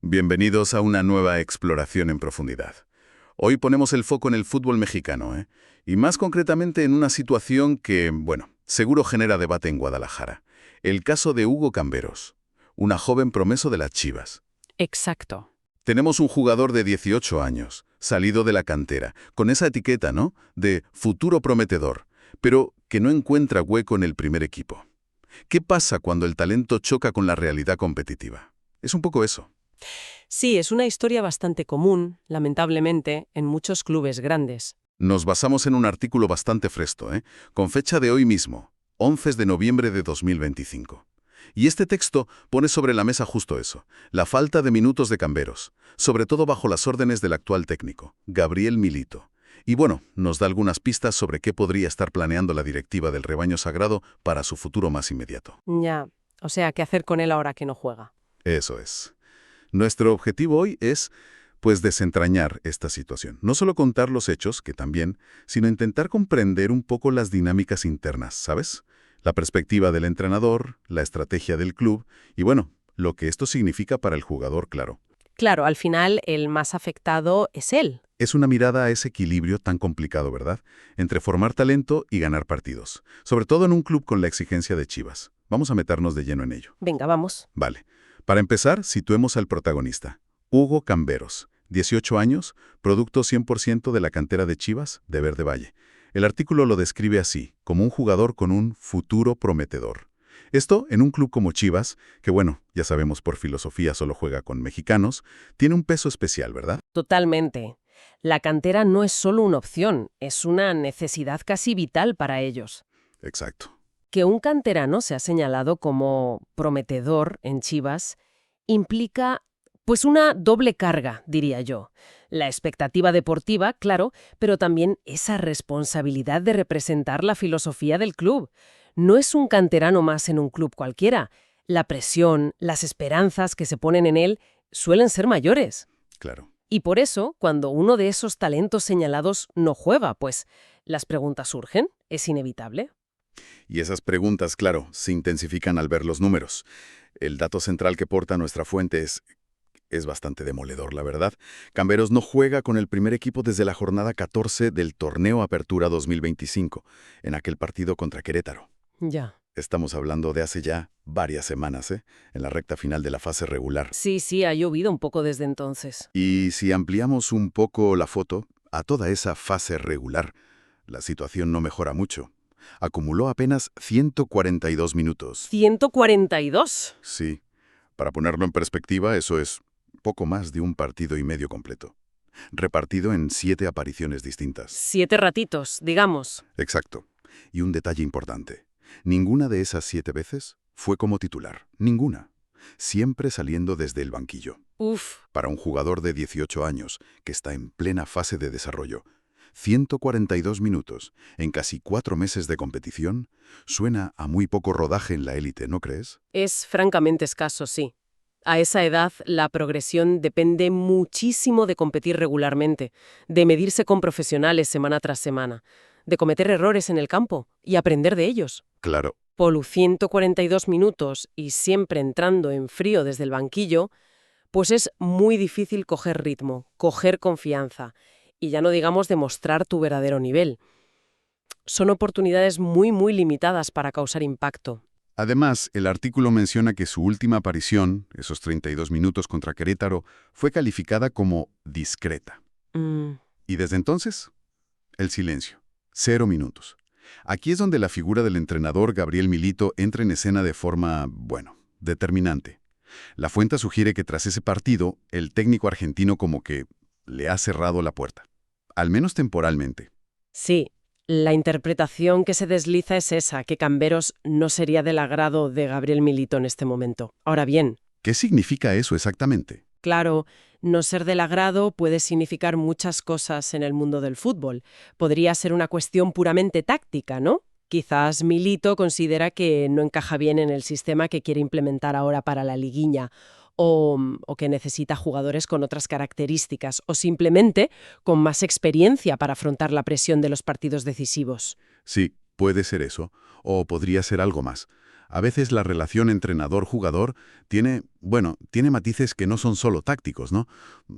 Bienvenidos a una nueva exploración en profundidad. Hoy ponemos el foco en el fútbol mexicano, y más concretamente en una situación que, bueno, seguro genera debate en Guadalajara. El caso de Hugo Camberos, una joven promesa de las Chivas. Exacto. Tenemos un jugador de 18 años, salido de la cantera, con esa etiqueta, ¿no?, de futuro prometedor, pero que no encuentra hueco en el primer equipo. ¿Qué pasa cuando el talento choca con la realidad competitiva? Es un poco eso. Sí, es una historia bastante común, lamentablemente, en muchos clubes grandes. Nos basamos en un artículo bastante fresco, con fecha de hoy mismo, 11 de noviembre de 2025. Y este texto pone sobre la mesa justo eso, la falta de minutos de Camberos, sobre todo bajo las órdenes del actual técnico, Gabriel Milito. Y bueno, nos da algunas pistas sobre qué podría estar planeando la directiva del rebaño sagrado para su futuro más inmediato. Ya, o sea, ¿qué hacer con él ahora que no juega? Eso es. Nuestro objetivo hoy es, pues, desentrañar esta situación. No solo contar los hechos, que también, sino intentar comprender un poco las dinámicas internas, ¿sabes? La perspectiva del entrenador, la estrategia del club y, bueno, lo que esto significa para el jugador, claro. Claro, al final el más afectado es él. Es una mirada a ese equilibrio tan complicado, ¿verdad? Entre formar talento y ganar partidos. Sobre todo en un club con la exigencia de Chivas. Vamos a meternos de lleno en ello. Venga, vamos. Vale. Para empezar, situemos al protagonista. Hugo Camberos, 18 años, producto 100% de la cantera de Chivas, de Verde Valle. El artículo lo describe así, como un jugador con un futuro prometedor. Esto, en un club como Chivas, que bueno, ya sabemos por filosofía solo juega con mexicanos, tiene un peso especial, ¿verdad? Totalmente. La cantera no es solo una opción, es una necesidad casi vital para ellos. Exacto. Que un canterano sea señalado como prometedor en Chivas implica, pues, una doble carga, diría yo. La expectativa deportiva, claro, pero también esa responsabilidad de representar la filosofía del club. No es un canterano más en un club cualquiera. La presión, las esperanzas que se ponen en él suelen ser mayores. Claro. Y por eso, cuando uno de esos talentos señalados no juega, pues las preguntas surgen, es inevitable. Y esas preguntas, claro, se intensifican al ver los números. El dato central que porta nuestra fuente es bastante demoledor, la verdad. Camberos no juega con el primer equipo desde la jornada 14 del Torneo Apertura 2025, en aquel partido contra Querétaro. Ya. Estamos hablando de hace ya varias semanas, en la recta final de la fase regular. Sí, ha llovido un poco desde entonces. Y si ampliamos un poco la foto, a toda esa fase regular, la situación no mejora mucho. Acumuló apenas 142 minutos. ¿142? Sí, para ponerlo en perspectiva, eso es poco más de un partido y medio completo, repartido en 7 apariciones distintas. 7 ratitos, digamos. Exacto. Y un detalle importante. Ninguna de esas 7 veces fue como titular. Ninguna. Siempre saliendo desde el banquillo. Uf. Para un jugador de 18 años, que está en plena fase de desarrollo, 142 minutos en casi 4 meses de competición suena a muy poco rodaje en la élite, ¿no crees? Es francamente escaso, sí. A esa edad, la progresión depende muchísimo de competir regularmente, de medirse con profesionales semana tras semana, de cometer errores en el campo y aprender de ellos. Claro. Por 142 minutos y siempre entrando en frío desde el banquillo, pues es muy difícil coger ritmo, coger confianza, y ya no digamos demostrar tu verdadero nivel. Son oportunidades muy limitadas para causar impacto. Además, el artículo menciona que su última aparición, esos 32 minutos contra Querétaro, fue calificada como discreta. Y desde entonces, el silencio. 0 minutos. Aquí es donde la figura del entrenador Gabriel Milito entra en escena de forma, bueno, determinante. La fuente sugiere que tras ese partido, el técnico argentino como que le ha cerrado la puerta. Al menos temporalmente. Sí, la interpretación que se desliza es esa, que Camberos no sería del agrado de Gabriel Milito en este momento. Ahora bien, ¿Qué significa eso exactamente? claro, no ser del agrado puede significar muchas cosas en el mundo del fútbol. Podría ser una cuestión puramente táctica, ¿no? Quizás Milito considera que no encaja bien en el sistema que quiere implementar ahora para la liguilla, o que necesita jugadores con otras características, o simplemente con más experiencia para afrontar la presión de los partidos decisivos. Sí, puede ser eso, o podría ser algo más. A veces la relación entrenador-jugador tiene matices que no son solo tácticos, ¿no?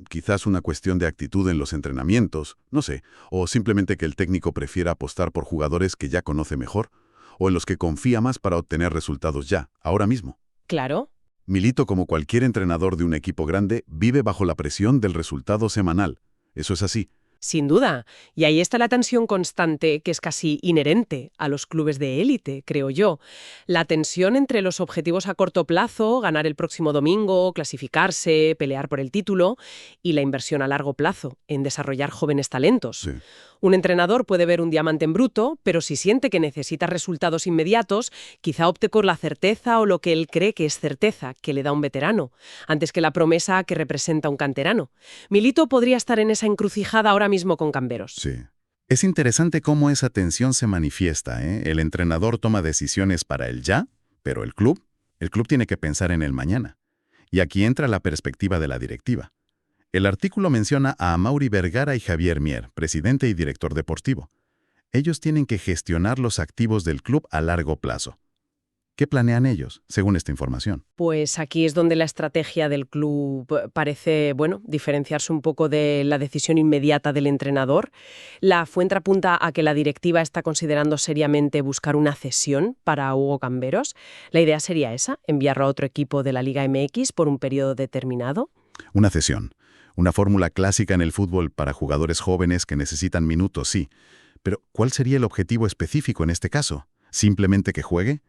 Quizás una cuestión de actitud en los entrenamientos, no sé, o simplemente que el técnico prefiera apostar por jugadores que ya conoce mejor, o en los que confía más para obtener resultados ya, ahora mismo. Claro. Milito, como cualquier entrenador de un equipo grande, vive bajo la presión del resultado semanal. Eso es así. Sin duda. Y ahí está la tensión constante que es casi inherente a los clubes de élite, creo yo. La tensión entre los objetivos a corto plazo, ganar el próximo domingo, clasificarse, pelear por el título, y la inversión a largo plazo, en desarrollar jóvenes talentos. Sí. Un entrenador puede ver un diamante en bruto, pero si siente que necesita resultados inmediatos, quizá opte por la certeza o lo que él cree que es certeza, que le da un veterano, antes que la promesa que representa un canterano. Milito podría estar en esa encrucijada ahora mismo con Camberos. Sí. Es interesante cómo esa tensión se manifiesta, ¿eh? El entrenador toma decisiones para el ya, pero el club tiene que pensar en el mañana. Y aquí entra la perspectiva de la directiva. El artículo menciona a Amaury Vergara y Javier Mier, presidente y director deportivo. Ellos tienen que gestionar los activos del club a largo plazo. ¿Qué planean ellos, según esta información? Pues aquí es donde la estrategia del club parece, diferenciarse un poco de la decisión inmediata del entrenador. La fuente apunta a que la directiva está considerando seriamente buscar una cesión para Hugo Camberos. La idea sería esa, enviarlo a otro equipo de la Liga MX por un periodo determinado. Una cesión. Una fórmula clásica en el fútbol para jugadores jóvenes que necesitan minutos, sí. Pero, ¿cuál sería el objetivo específico en este caso? ¿Simplemente que juegue?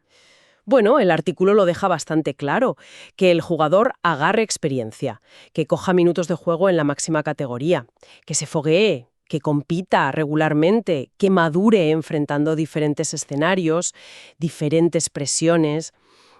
Bueno, el artículo lo deja bastante claro, que el jugador agarre experiencia, que coja minutos de juego en la máxima categoría, que se foguee, que compita regularmente, que madure enfrentando diferentes escenarios, diferentes presiones,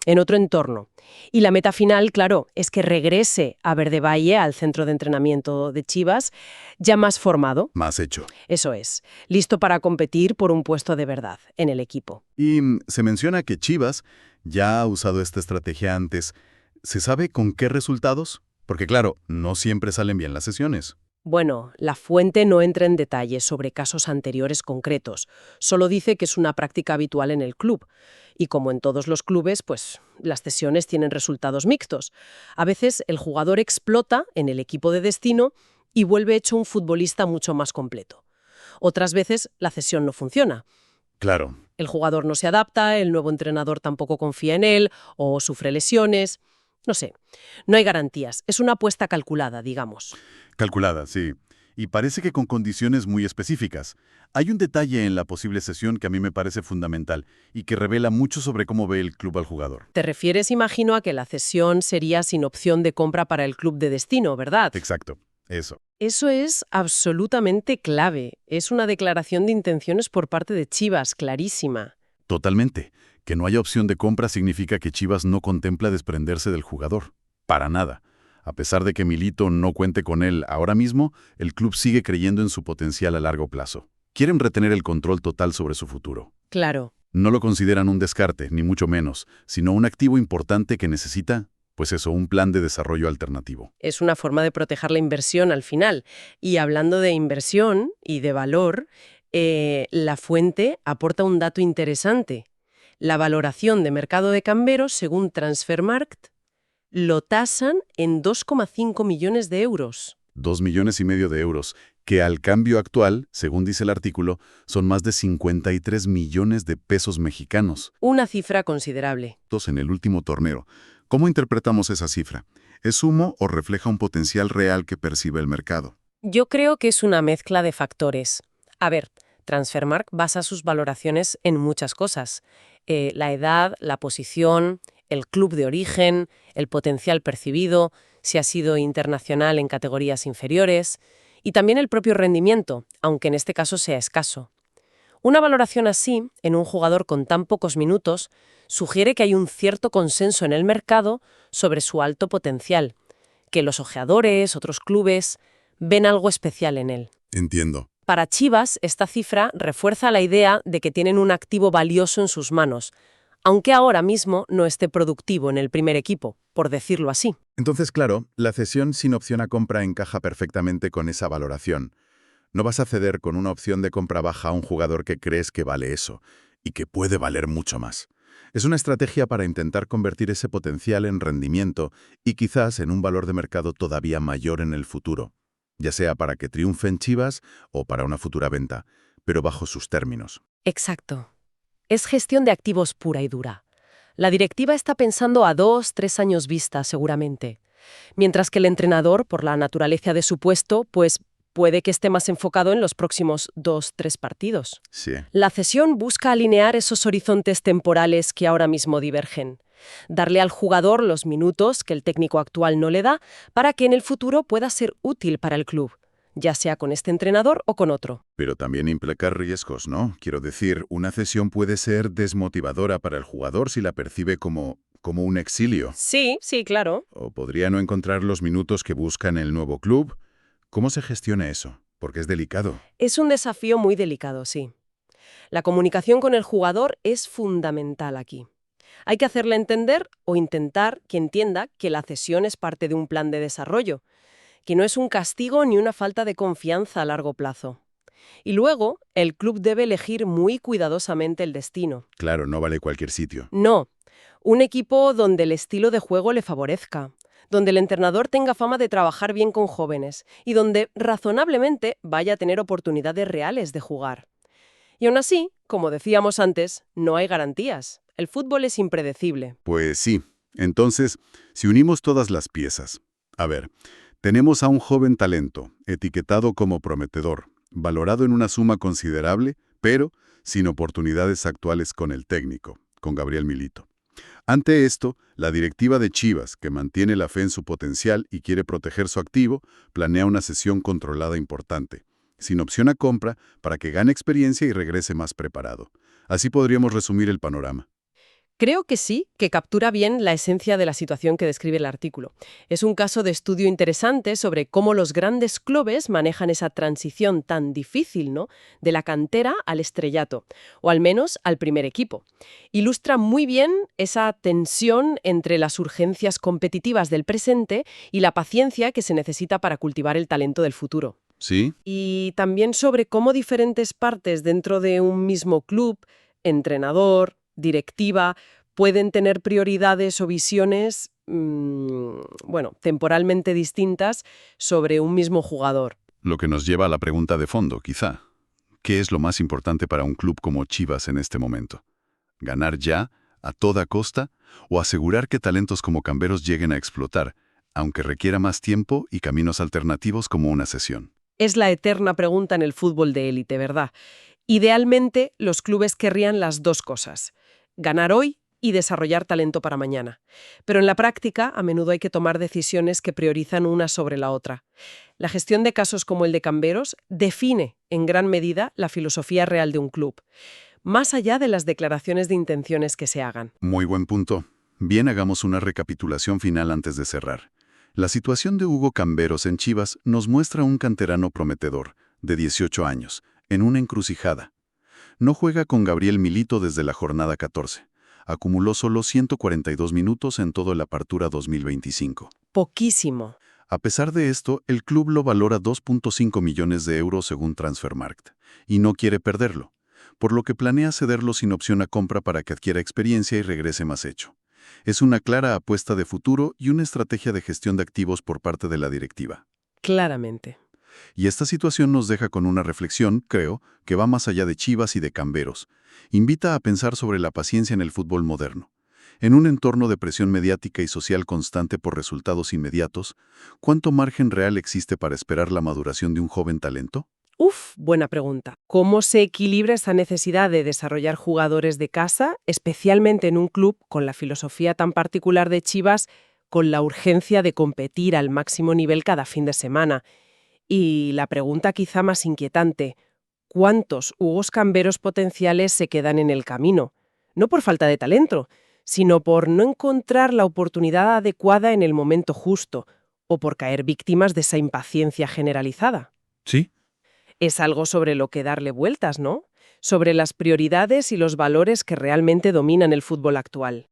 en otro entorno. Y la meta final, claro, es que regrese a Verde Valle, al centro de entrenamiento de Chivas, ya más formado. Más hecho. Eso es, listo para competir por un puesto de verdad en el equipo. Y se menciona que Chivas ya ha usado esta estrategia antes. ¿Se sabe con qué resultados? Porque claro, no siempre salen bien las sesiones. Bueno, la fuente no entra en detalles sobre casos anteriores concretos, solo dice que es una práctica habitual en el club. Y como en todos los clubes, pues las cesiones tienen resultados mixtos. A veces el jugador explota en el equipo de destino y vuelve hecho un futbolista mucho más completo. Otras veces la cesión no funciona. Claro. El jugador no se adapta, el nuevo entrenador tampoco confía en él o sufre lesiones. No sé, no hay garantías. Es una apuesta calculada, digamos. Calculada, sí. Y parece que con condiciones muy específicas. Hay un detalle en la posible cesión que a mí me parece fundamental y que revela mucho sobre cómo ve el club al jugador. Te refieres, imagino, a que la cesión sería sin opción de compra para el club de destino, ¿verdad? Exacto, eso. Eso es absolutamente clave. Es una declaración de intenciones por parte de Chivas, clarísima. Totalmente. Que no haya opción de compra significa que Chivas no contempla desprenderse del jugador. Para nada. A pesar de que Milito no cuente con él ahora mismo, el club sigue creyendo en su potencial a largo plazo. Quieren retener el control total sobre su futuro. Claro. No lo consideran un descarte, ni mucho menos, sino un activo importante que necesita, un plan de desarrollo alternativo. Es una forma de proteger la inversión al final. Y hablando de inversión y de valor, la fuente aporta un dato interesante. La valoración de mercado de Camberos, según Transfermarkt, lo tasan en 2,5 millones de euros. 2,5 millones de euros, que al cambio actual, según dice el artículo, son más de 53 millones de pesos mexicanos. Una cifra considerable. En el último torneo. ¿Cómo interpretamos esa cifra? ¿Es humo o refleja un potencial real que percibe el mercado? Yo creo que es una mezcla de factores. A ver, Transfermarkt basa sus valoraciones en muchas cosas. La edad, la posición, el club de origen, el potencial percibido, si ha sido internacional en categorías inferiores, y también el propio rendimiento, aunque en este caso sea escaso. Una valoración así, en un jugador con tan pocos minutos, sugiere que hay un cierto consenso en el mercado sobre su alto potencial, que los ojeadores, otros clubes, ven algo especial en él. Entiendo. Para Chivas, esta cifra refuerza la idea de que tienen un activo valioso en sus manos, aunque ahora mismo no esté productivo en el primer equipo, por decirlo así. Entonces, claro, la cesión sin opción a compra encaja perfectamente con esa valoración. No vas a ceder con una opción de compra baja a un jugador que crees que vale eso, y que puede valer mucho más. Es una estrategia para intentar convertir ese potencial en rendimiento y quizás en un valor de mercado todavía mayor en el futuro, ya sea para que triunfen Chivas o para una futura venta, pero bajo sus términos. Exacto. Es gestión de activos pura y dura. La directiva está pensando a 2, 3 años vista, seguramente. Mientras que el entrenador, por la naturaleza de su puesto, pues puede que esté más enfocado en los próximos 2, 3 partidos. Sí. La cesión busca alinear esos horizontes temporales que ahora mismo divergen. Darle al jugador los minutos que el técnico actual no le da para que en el futuro pueda ser útil para el club, ya sea con este entrenador o con otro. Pero también implica riesgos, ¿no? Quiero decir, una cesión puede ser desmotivadora para el jugador si la percibe como un exilio. Sí, claro. O podría no encontrar los minutos que busca en el nuevo club. ¿Cómo se gestiona eso? Porque es delicado. Es un desafío muy delicado, sí. La comunicación con el jugador es fundamental aquí. Hay que hacerle entender o intentar que entienda que la cesión es parte de un plan de desarrollo, que no es un castigo ni una falta de confianza a largo plazo. Y luego, el club debe elegir muy cuidadosamente el destino. Claro, no vale cualquier sitio. No, un equipo donde el estilo de juego le favorezca, donde el entrenador tenga fama de trabajar bien con jóvenes y donde, razonablemente, vaya a tener oportunidades reales de jugar. Y aún así, como decíamos antes, no hay garantías. El fútbol es impredecible. Pues sí. Entonces, si unimos todas las piezas. A ver, tenemos a un joven talento, etiquetado como prometedor, valorado en una suma considerable, pero sin oportunidades actuales con el técnico, con Gabriel Milito. Ante esto, la directiva de Chivas, que mantiene la fe en su potencial y quiere proteger su activo, planea una cesión controlada importante, sin opción a compra, para que gane experiencia y regrese más preparado. Así podríamos resumir el panorama. Creo que sí, que captura bien la esencia de la situación que describe el artículo. Es un caso de estudio interesante sobre cómo los grandes clubes manejan esa transición tan difícil, ¿no?, de la cantera al estrellato, o al menos al primer equipo. Ilustra muy bien esa tensión entre las urgencias competitivas del presente y la paciencia que se necesita para cultivar el talento del futuro. ¿Sí? Y también sobre cómo diferentes partes dentro de un mismo club, entrenador, directiva, pueden tener prioridades o visiones, temporalmente distintas sobre un mismo jugador. Lo que nos lleva a la pregunta de fondo, quizá. ¿Qué es lo más importante para un club como Chivas en este momento? ¿Ganar ya, a toda costa, o asegurar que talentos como Camberos lleguen a explotar, aunque requiera más tiempo y caminos alternativos como una cesión? Es la eterna pregunta en el fútbol de élite, ¿verdad? Idealmente, los clubes querrían las dos cosas: ganar hoy y desarrollar talento para mañana. Pero en la práctica, a menudo hay que tomar decisiones que priorizan una sobre la otra. La gestión de casos como el de Camberos define, en gran medida, la filosofía real de un club, más allá de las declaraciones de intenciones que se hagan. Muy buen punto. Bien, hagamos una recapitulación final antes de cerrar. La situación de Hugo Camberos en Chivas nos muestra un canterano prometedor, de 18 años, en una encrucijada. No juega con Gabriel Milito desde la jornada 14. Acumuló solo 142 minutos en todo el Apertura 2025. Poquísimo. A pesar de esto, el club lo valora 2.5 millones de euros según Transfermarkt, y no quiere perderlo, por lo que planea cederlo sin opción a compra para que adquiera experiencia y regrese más hecho. Es una clara apuesta de futuro y una estrategia de gestión de activos por parte de la directiva. Claramente. Y esta situación nos deja con una reflexión, creo, que va más allá de Chivas y de Camberos. Invita a pensar sobre la paciencia en el fútbol moderno. En un entorno de presión mediática y social constante por resultados inmediatos, ¿cuánto margen real existe para esperar la maduración de un joven talento? Buena pregunta. ¿Cómo se equilibra esa necesidad de desarrollar jugadores de casa, especialmente en un club con la filosofía tan particular de Chivas, con la urgencia de competir al máximo nivel cada fin de semana? Y la pregunta quizá más inquietante: ¿cuántos Hugos Camberos potenciales se quedan en el camino? No por falta de talento, sino por no encontrar la oportunidad adecuada en el momento justo, o por caer víctimas de esa impaciencia generalizada. Sí. Es algo sobre lo que darle vueltas, ¿no? Sobre las prioridades y los valores que realmente dominan el fútbol actual.